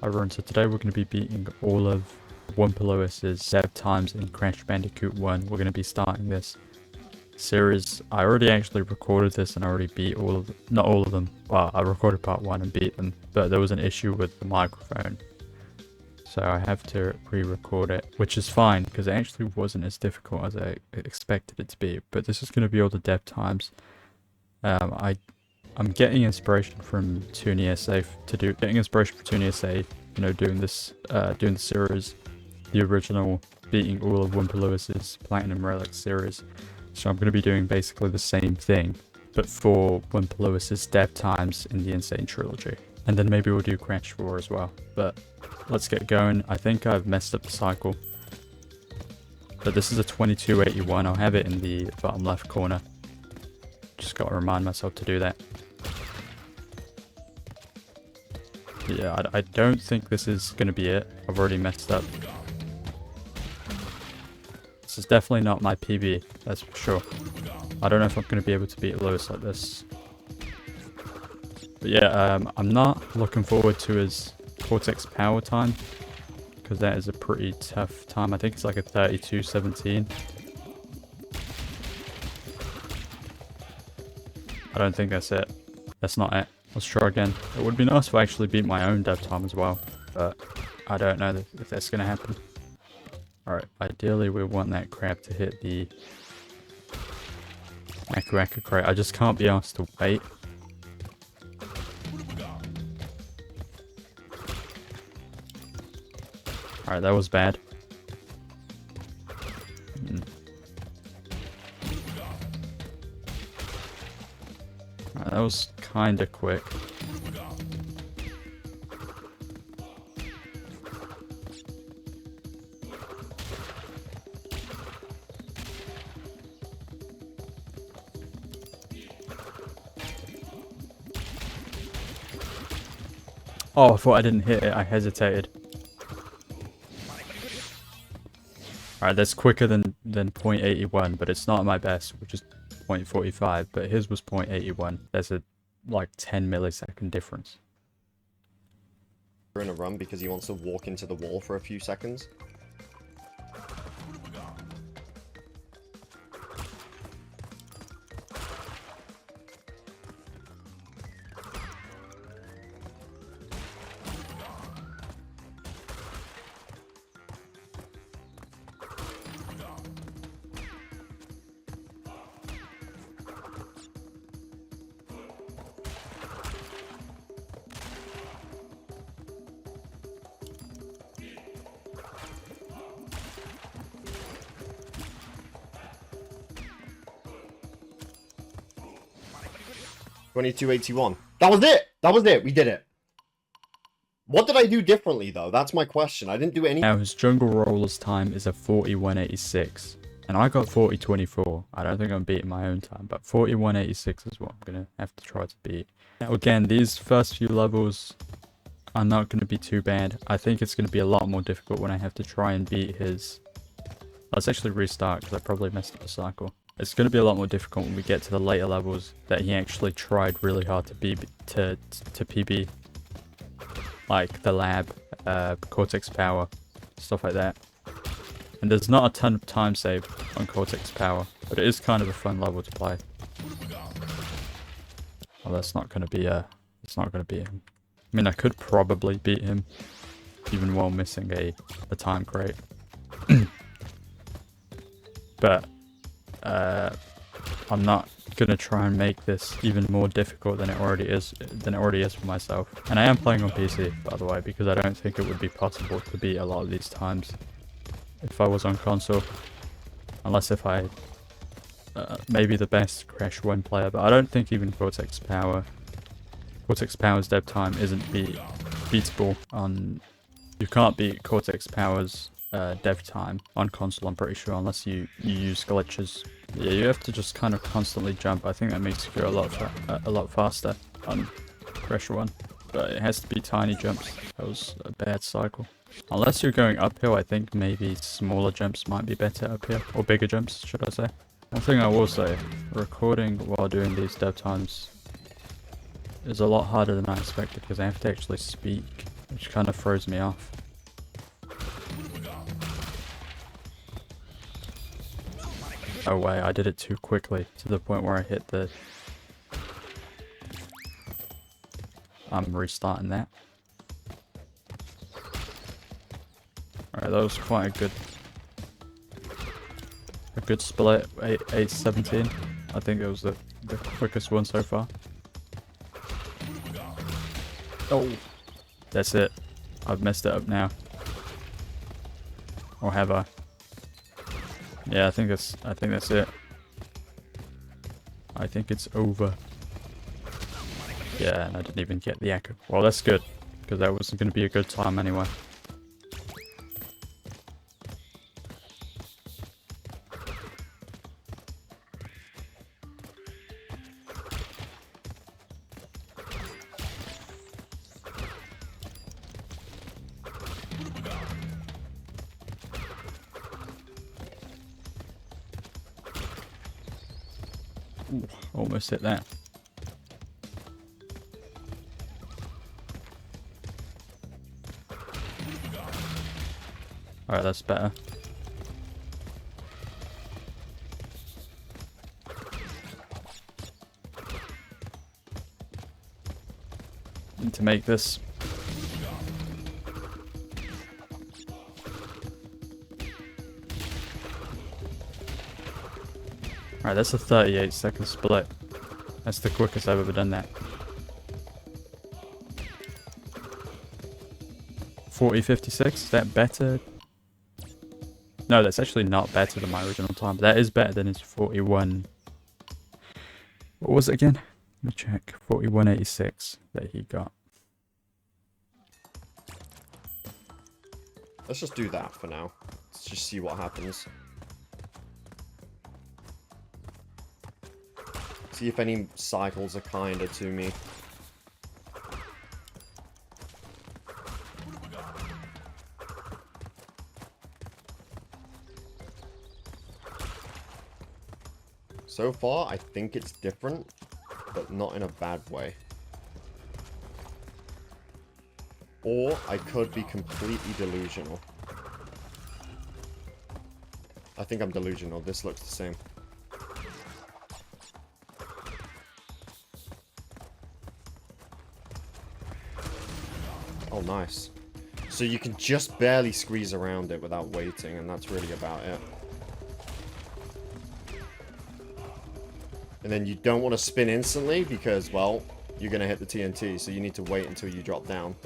Hi everyone, so today we're going to be beating all of WumpaLewis's dev times in Crash Bandicoot 1. We're going to be starting this series. I already actually recorded this and I already beat all of them. Not all of them. Well, I recorded part 1 and beat them, but there was an issue with the microphone. So I have to re-record it, which is fine because it actually wasn't as difficult as I expected it to be. But this is going to be all the dev times. I'm getting inspiration from TuneESA doing this doing the series, the original beating all of WumpaLewis's Platinum Relics series. So I'm going to be doing basically the same thing, but for WumpaLewis's dev times in the N.Sane Trilogy. And then maybe we'll do Crash 4 as well. But let's get going. I think I've messed up the cycle. But this is a 2281. I'll have it in the bottom left corner. Just got to remind myself to do that. Yeah, I don't think this is going to be it. I've already messed up. This is definitely not my PB, that's for sure. I don't know if I'm going to be able to beat Lewis like this. But yeah, I'm not looking forward to his Cortex power time, because that is a pretty tough time. I think it's like a 32:17. I don't think that's it. That's not it. Let's try again. It would be nice if I actually beat my own dev time as well, but I don't know if that's going to happen. Alright, ideally we want that crab to hit the Aku Aku crate. I just can't be asked to wait. Alright, that was bad. Alright, that was kinda quick. Oh, I thought I didn't hit it. I hesitated. Alright, that's quicker than 0.81, but it's not my best, which is 0.45, but his was 0.81. There's a like 10 millisecond difference. In a run because he wants to walk into the wall for a few seconds. $22.81. That was it! That was it! We did it! What did I do differently, though? That's my question. I didn't do any- Now, his Jungle Roller's time is a 41.86, and I got 40.24. I don't think I'm beating my own time, but 41.86 is what I'm going to have to try to beat. Now, again, these first few levels are not going to be too bad. I think it's going to be a lot more difficult when I have to try and beat his... Let's actually restart, because I probably messed up the cycle. It's going to be a lot more difficult when we get to the later levels that he actually tried really hard to PB. Like the lab, Cortex power, stuff like that. And there's not a ton of time saved on Cortex power, but it is kind of a fun level to play. Well, that's not going to be it's not going to beat him. I mean, I could probably beat him, even while missing a time crate. But I'm not gonna try and make this even more difficult than it already is for myself. And I am playing on PC, by the way, because I don't think it would be possible to beat a lot of these times if I was on console, unless if I maybe the best Crash 1 player. But I don't think even Cortex Power's dev time isn't beatable on. You can't beat Cortex Power's dev time on console, I'm pretty sure, unless you use glitches. Yeah, you have to just kind of constantly jump. I think that makes you go a lot faster on Crash 1, but it has to be tiny jumps. That was a bad cycle. Unless you're going uphill, I think maybe smaller jumps might be better uphill, or bigger jumps, should I say. One thing I will say, recording while doing these dev times is a lot harder than I expected, because I have to actually speak which kind of throws me off. Oh wait, I did it too quickly to the point where I hit the... I'm restarting that. Alright, that was quite a good split. 8-17. I think it was the quickest one so far. Oh, that's it. I've messed it up now. Or have I? Yeah, I think that's it. I think it's over. Yeah, and I didn't even get the echo. Well, that's good, because that wasn't going to be a good time anyway. Ooh, almost hit that. Alright, that's better. Need to make this. Alright, that's a 38-second split. That's the quickest I've ever done that. 40:56, is that better? No, that's actually not better than my original time, but that is better than his 41... What was it again? Let me check. 41:86 that he got. Let's just do that for now. Let's just see what happens. See if any cycles are kinder to me. So far, I think it's different, but not in a bad way. Or I could be completely delusional. I think I'm delusional. This looks the same. Oh, nice. So you can just barely squeeze around it without waiting, and that's really about it. And then you don't want to spin instantly because, well, you're going to hit the TNT, so you need to wait until you drop down.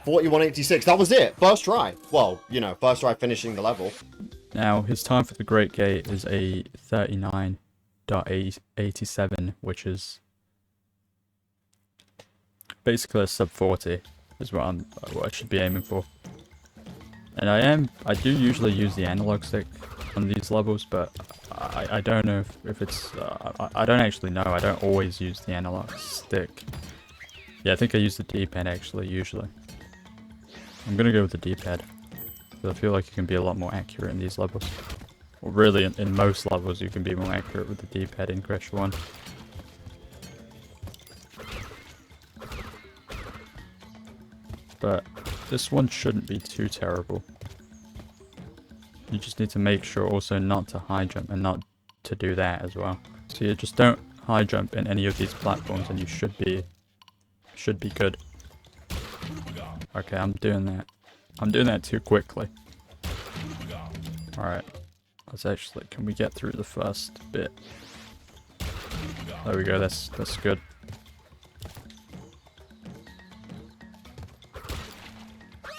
41:86, that was it! First try! Well, you know, first try finishing the level. Now, his time for the Great Gate is a 39.87, which is basically a sub 40, is what I should be aiming for. And I do usually use the analog stick on these levels, but I don't know if it's, I don't actually know. I don't always use the analog stick. Yeah, I think I use the D-pad actually, usually. I'm gonna go with the D-pad, because I feel like you can be a lot more accurate in these levels. Well, really, in most levels you can be more accurate with the D-pad in Crash 1. But this one shouldn't be too terrible. You just need to make sure also not to high jump and not to do that as well. So you just don't high jump in any of these platforms and you should be good. Okay, I'm doing that. I'm doing that too quickly. Alright. Let's actually, can we get through the first bit? There we go, that's good.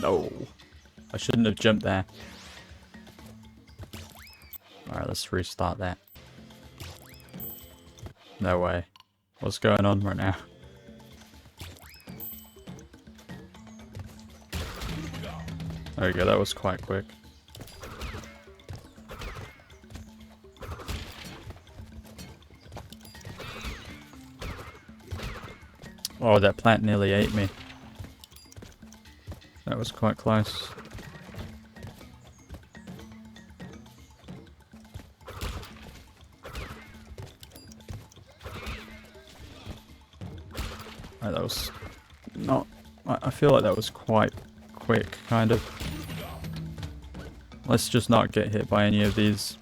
No. I shouldn't have jumped there. Alright, let's restart that. No way. What's going on right now? There we go, that was quite quick. Oh, that plant nearly ate me. That was quite close. That was not I feel like that was quite quick, kind of. Let's just not get hit by any of these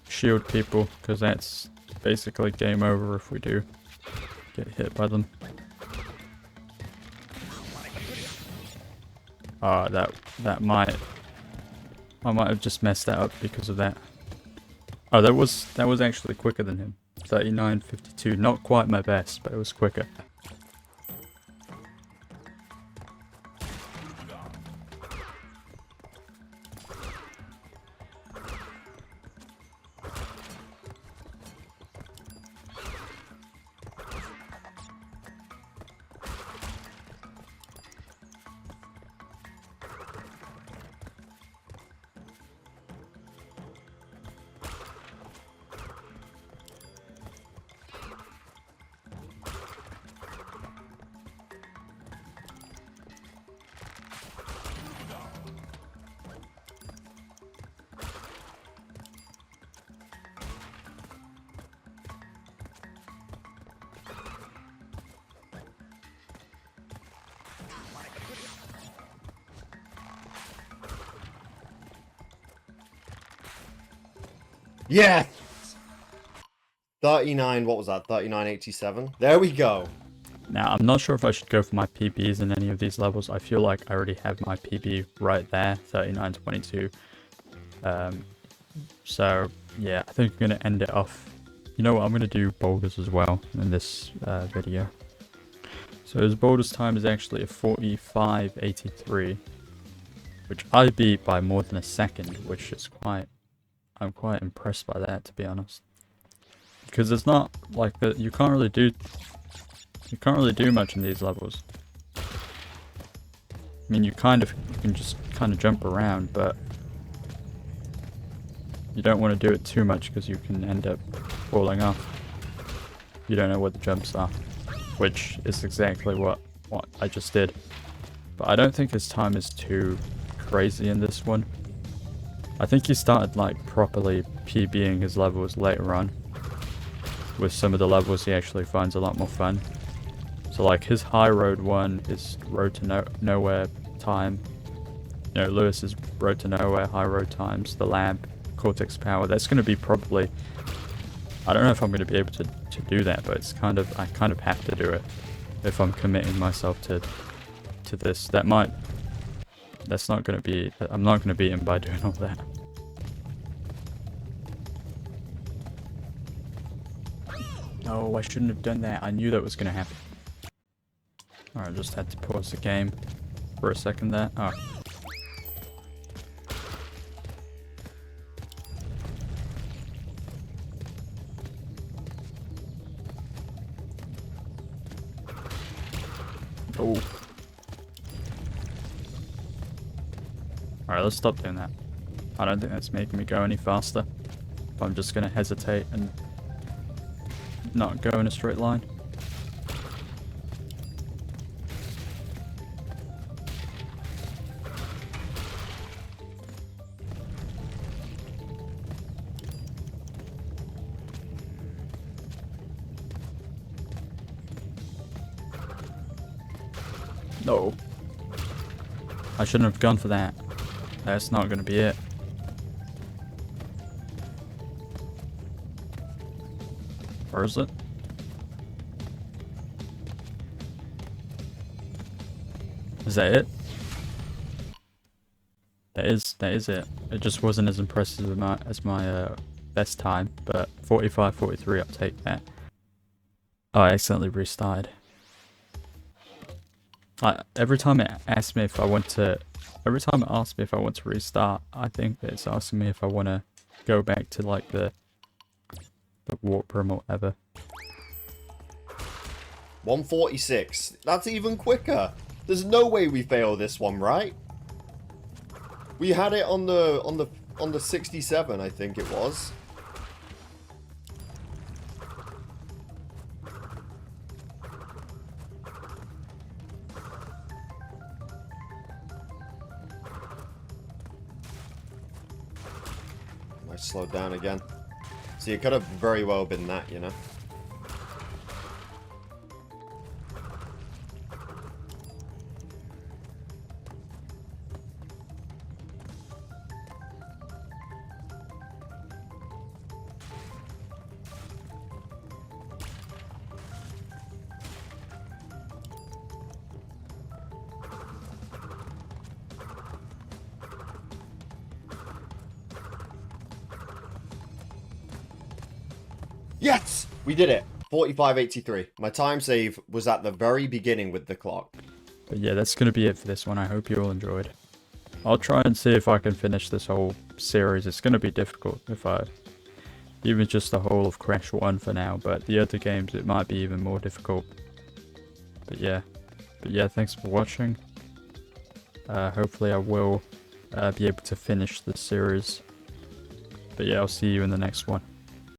shield people, because that's basically game over if we do get hit by them. That might... I might have just messed that up because of that. Oh, that was actually quicker than him. 39.52. Not quite my best, but it was quicker. Yeah! 39, what was that? 39.87? There we go. Now, I'm not sure if I should go for my PBs in any of these levels. I feel like I already have my PB right there, 39.22. So, yeah, I think I'm going to end it off. You know what, I'm going to do Boulders as well in this video. So his Boulders time is actually a 45.83, which I beat by more than a second, which is I'm quite impressed by that, to be honest. Because it's not like that. You can't really do much in these levels. I mean, you can just kind of jump around, but you don't want to do it too much because you can end up falling off. You don't know what the jumps are, which is exactly what I just did. But I don't think his time is too crazy in this one. I think he started like properly PBing his levels later on. With some of the levels he actually finds a lot more fun. So like his High Road one, his Road to Nowhere time. You know, Lewis's Road to Nowhere, High Road times, the lab, Cortex Power. That's going to be probably... I don't know if I'm going to be able to do that, but it's kind of... I kind of have to do it. If I'm committing myself to this. That's not going to be... I'm not going to beat him by doing all that. No, I shouldn't have done that. I knew that was going to happen. Alright, I just had to pause the game for a second there. Oh. Oh. Alright, let's stop doing that. I don't think that's making me go any faster. I'm just going to hesitate and not go in a straight line. No. I shouldn't have gone for that. That's not going to be it. Where is it? Is that it? That is it. It just wasn't as impressive as my best time, but 45.43, I'll take that. Oh, I accidentally restarted. Every time it asks me if I want to restart, I think that it's asking me if I want to go back to like the warp room or whatever. 146. That's even quicker. There's no way we fail this one, right? We had it on the 67, I think it was. I slowed down again. See, it could have very well been that, you know. Yes! We did it. 45.83. My time save was at the very beginning with the clock. But yeah, that's going to be it for this one. I hope you all enjoyed. I'll try and see if I can finish this whole series. It's going to be difficult if I... Even just the whole of Crash 1 for now, but the other games it might be even more difficult. But yeah, thanks for watching. Hopefully I will be able to finish this series. But yeah, I'll see you in the next one.